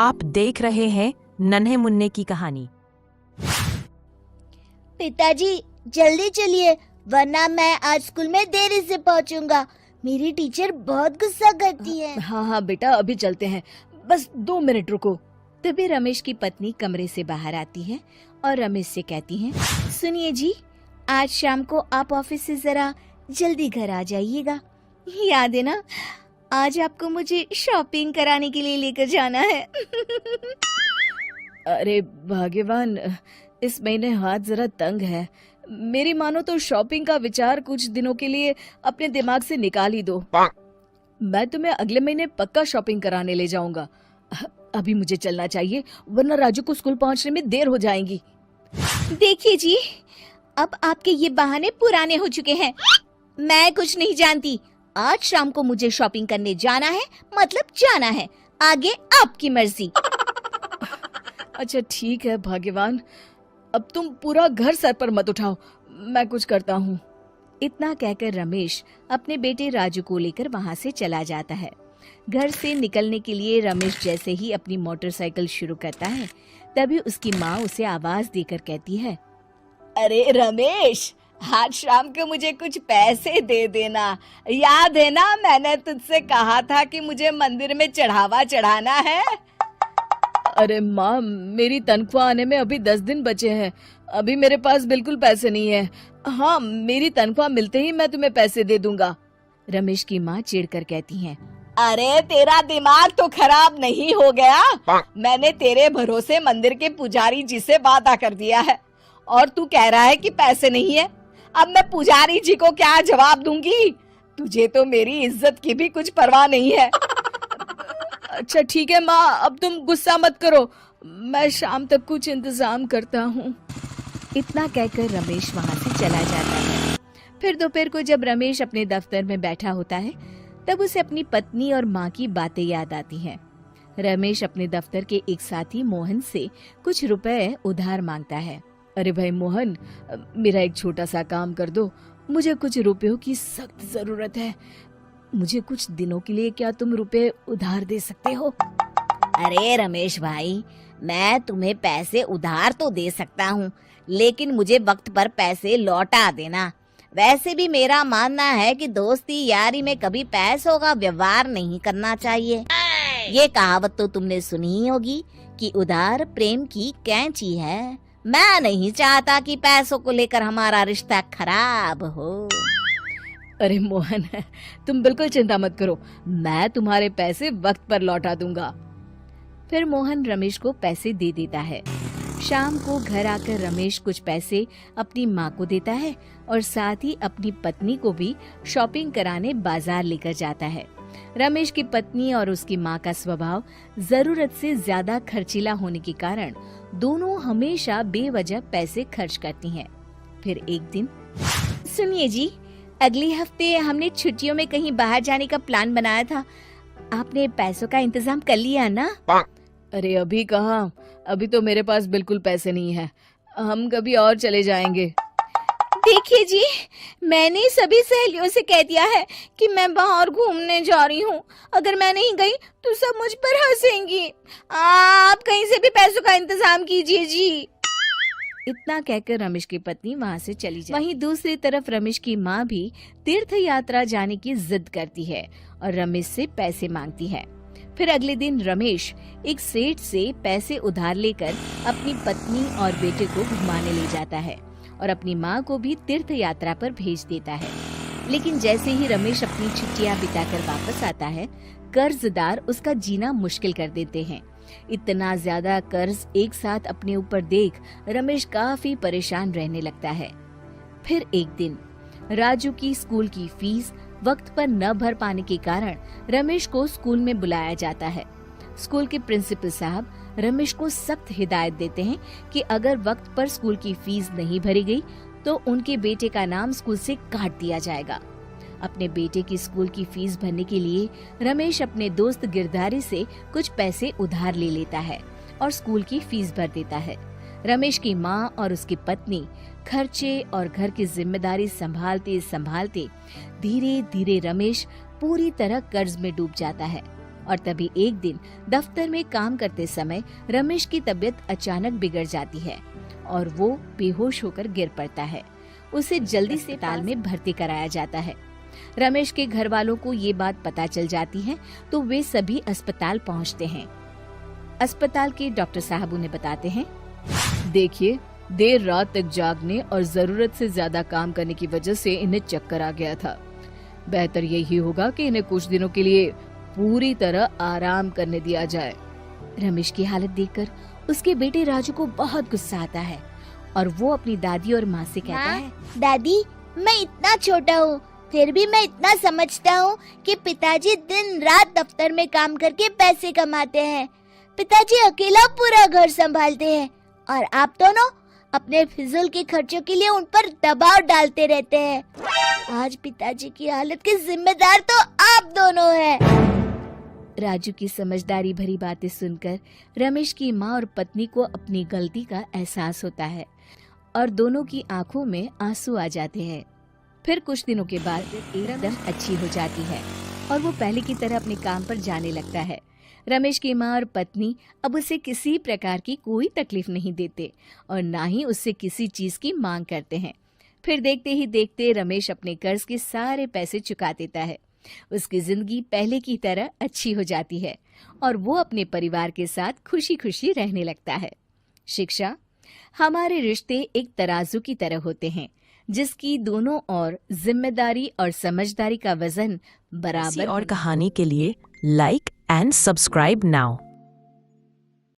आप देख रहे हैं नन्हे मुन्ने की कहानी। पिताजी जल्दी चलिए, वरना मैं आज स्कूल में देरी से पहुंचूंगा। मेरी टीचर बहुत गुस्सा करती है। हाँ बेटा, अभी चलते हैं, बस 2 मिनट रुको। तभी रमेश की पत्नी कमरे से बाहर आती है और रमेश से कहती है, सुनिए जी, आज शाम को आप ऑफिस से जरा जल्दी घर आ जाइएगा। याद है ना, आज आपको मुझे शॉपिंग कराने के लिए लेकर जाना है। अरे भाग्यवान, इस महीने हाथ जरा तंग है। मेरी मानो तो शॉपिंग का विचार कुछ दिनों के लिए अपने दिमाग से निकाल ही दो। मैं तुम्हें अगले महीने पक्का शॉपिंग कराने ले जाऊंगा। अभी मुझे चलना चाहिए, वरना राजू को स्कूल पहुंचने में देर हो जाएगी। देखिए जी, अब आपके ये बहाने पुराने हो चुके हैं। मैं कुछ नहीं जानती। आज शाम को मुझे शॉपिंग करने जाना है, मतलब जाना है। आगे आपकी मर्जी। अच्छा ठीक है भाग्यवान, अब तुम पूरा घर सर पर मत उठाओ, मैं कुछ करता हूँ। इतना कहकर रमेश अपने बेटे राजू को लेकर वहाँ से चला जाता है। घर से निकलने के लिए रमेश जैसे ही अपनी मोटरसाइकिल शुरू करता है, तभी उसकी माँ उसे आवाज देकर कहती है, अरे रमेश, आज शाम को मुझे कुछ पैसे दे देना। याद है ना, मैंने तुझसे कहा था कि मुझे मंदिर में चढ़ावा चढ़ाना है। अरे माँ, मेरी तनख्वाह आने में अभी 10 दिन बचे हैं। अभी मेरे पास बिल्कुल पैसे नहीं है। हाँ, मेरी तनख्वाह मिलते ही मैं तुम्हें पैसे दे दूंगा। रमेश की माँ चिढ़कर कहती हैं, अरे तेरा दिमाग तो खराब नहीं हो गया? मैंने तेरे भरोसे मंदिर के पुजारी जी से वादा कर दिया है और तू कह रहा है कि पैसे नहीं है। अब मैं पुजारी जी को क्या जवाब दूंगी? तुझे तो मेरी इज्जत की भी कुछ परवाह नहीं है। अच्छा ठीक है माँ, अब तुम गुस्सा मत करो, मैं शाम तक कुछ इंतजाम करता हूँ। इतना कहकर रमेश वहाँ से चला जाता है। फिर दोपहर को जब रमेश अपने दफ्तर में बैठा होता है, तब उसे अपनी पत्नी और माँ की बातें याद आती हैं। रमेश अपने दफ्तर के एक साथी मोहन से कुछ रुपए उधार मांगता है। अरे भाई मोहन, मेरा एक छोटा सा काम कर दो, मुझे कुछ रुपयों की सख्त जरूरत है। मुझे कुछ दिनों के लिए क्या तुम रुपए उधार दे सकते हो? अरे रमेश भाई, मैं तुम्हें पैसे उधार तो दे सकता हूँ, लेकिन मुझे वक्त पर पैसे लौटा देना। वैसे भी मेरा मानना है कि दोस्ती यारी में कभी पैसों का व्यवहार नहीं करना चाहिए। ये कहावत तो तुमने सुनी ही होगी कि उधार प्रेम की कैंची है। मैं नहीं चाहता कि पैसों को लेकर हमारा रिश्ता खराब हो। अरे मोहन, तुम बिल्कुल चिंता मत करो, मैं तुम्हारे पैसे वक्त पर लौटा दूंगा। फिर मोहन रमेश को पैसे दे देता है। शाम को घर आकर रमेश कुछ पैसे अपनी माँ को देता है और साथ ही अपनी पत्नी को भी शॉपिंग कराने बाजार लेकर जाता है। रमेश की पत्नी और उसकी माँ का स्वभाव जरूरत से ज्यादा खर्चीला होने के कारण दोनों हमेशा बेवजह पैसे खर्च करती हैं। फिर एक दिन, सुनिए जी, अगले हफ्ते हमने छुट्टियों में कहीं बाहर जाने का प्लान बनाया था। आपने पैसों का इंतजाम कर लिया ना? अरे अभी कहाँ, अभी तो मेरे पास बिल्कुल पैसे नहीं है। हम कभी और चले जाएंगे। देखिए जी, मैंने सभी सहेलियों से कह दिया है कि मैं बाहर घूमने जा रही हूँ। अगर मैं नहीं गई तो सब मुझ पर हंसेंगी। आप कहीं से भी पैसों का इंतजाम कीजिए जी। इतना कहकर रमेश की पत्नी वहाँ से चली जाती है। वहीं दूसरी तरफ रमेश की माँ भी तीर्थ यात्रा जाने की जिद करती है और रमेश से पैसे मांगती है। फिर अगले दिन रमेश एक सेठ से पैसे उधार लेकर अपनी पत्नी और बेटे को घुमाने ले जाता है और अपनी माँ को भी तीर्थ यात्रा पर भेज देता है। लेकिन जैसे ही रमेश अपनी छुट्टियाँ बिताकर वापस आता है, कर्जदार उसका जीना मुश्किल कर देते हैं। इतना ज्यादा कर्ज एक साथ अपने ऊपर देख रमेश काफी परेशान रहने लगता है। फिर एक दिन राजू की स्कूल की फीस वक्त पर न भर पाने के कारण रमेश को स्कूल में बुलाया जाता है। स्कूल के प्रिंसिपल साहब रमेश को सख्त हिदायत देते हैं कि अगर वक्त पर स्कूल की फीस नहीं भरी गई तो उनके बेटे का नाम स्कूल से काट दिया जाएगा। अपने बेटे की स्कूल की फीस भरने के लिए रमेश अपने दोस्त गिरधारी से कुछ पैसे उधार ले लेता है और स्कूल की फीस भर देता है। रमेश की माँ और उसकी पत्नी खर्चे और घर की जिम्मेदारी संभालते संभालते धीरे धीरे रमेश पूरी तरह कर्ज में डूब जाता है। और तभी एक दिन दफ्तर में काम करते समय रमेश की तबीयत अचानक बिगड़ जाती है और वो बेहोश होकर गिर पड़ता है। उसे जल्दी से अस्पताल में भर्ती कराया जाता है। रमेश के घर वालों को ये बात पता चल जाती है तो वे सभी अस्पताल पहुंचते हैं। अस्पताल के डॉक्टर साहब उन्हें बताते हैं, देखिए, देर रात तक जागने और जरूरत से ज्यादा काम करने की वजह से इन्हें चक्कर आ गया था। बेहतर यही होगा कि इन्हें कुछ दिनों के लिए पूरी तरह आराम करने दिया जाए। रमेश की हालत देखकर उसके बेटे राजू को बहुत गुस्सा आता है और वो अपनी दादी और माँ से कहता है, दादी, मैं इतना छोटा हूँ, फिर भी मैं इतना समझता हूँ कि पिताजी दिन रात दफ्तर में काम करके पैसे कमाते हैं। पिताजी अकेला पूरा घर संभालते हैं और आप दोनों अपने फिजूल के खर्चों के लिए उन पर दबाव डालते रहते हैं। आज पिताजी की हालत के जिम्मेदार तो आप दोनों हैं। राजू की समझदारी भरी बातें सुनकर रमेश की माँ और पत्नी को अपनी गलती का एहसास होता है और दोनों की आंखों में आंसू आ जाते हैं। फिर कुछ दिनों के बाद एकदम अच्छी हो जाती है और वो पहले की तरह अपने काम पर जाने लगता है। रमेश की माँ और पत्नी अब उसे किसी प्रकार की कोई तकलीफ नहीं देते और ना ही उससे किसी चीज की मांग करते हैं। फिर देखते ही देखते रमेश अपने कर्ज के सारे पैसे चुका देता है। उसकी जिंदगी पहले की तरह अच्छी हो जाती है और वो अपने परिवार के साथ खुशी खुशी रहने लगता है। शिक्षा, हमारे रिश्ते एक तराजू की तरह होते हैं जिसकी दोनों ओर जिम्मेदारी और समझदारी का वजन बराबर और कहानी के लिए लाइक एंड सब्सक्राइब नाउ।